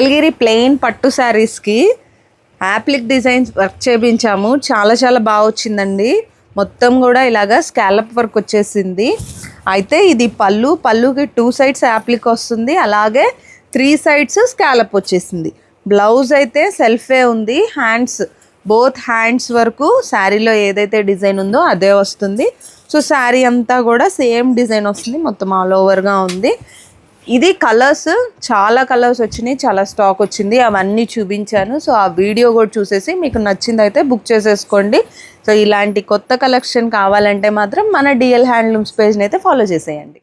Mangalagiri plain పట్టు శారీస్కి appliqué designs work చేయించాము. చాలా చాలా బాగా వచ్చిందండి. మొత్తం కూడా ఇలాగా స్కాలప్ వర్క్ వచ్చేసింది. అయితే ఇది పళ్ళుకి 2 సైడ్స్ యాప్లిక్ వస్తుంది, అలాగే 3 సైడ్స్ స్కాలప్ వచ్చేసింది. బ్లౌజ్ అయితే సెల్ఫే ఉంది. బోత్ హ్యాండ్స్ వరకు శారీలో ఏదైతే డిజైన్ ఉందో అదే వస్తుంది. సో శారీ అంతా కూడా సేమ్ డిజైన్ వస్తుంది, మొత్తం ఆల్ ఓవర్గా ఉంది. ఇది కలర్స్, చాలా కలర్స్ వచ్చినాయి, చాలా స్టాక్ వచ్చింది, అవన్నీ చూపించాను. సో ఆ వీడియో కూడా చూసేసి మీకు నచ్చింది అయితే బుక్ చేసేసుకోండి. సో ఇలాంటి కొత్త కలెక్షన్ కావాలంటే మాత్రం మన డిఎల్ హ్యాండ్లూమ్స్ పేజ్ని అయితే ఫాలో చేసేయండి.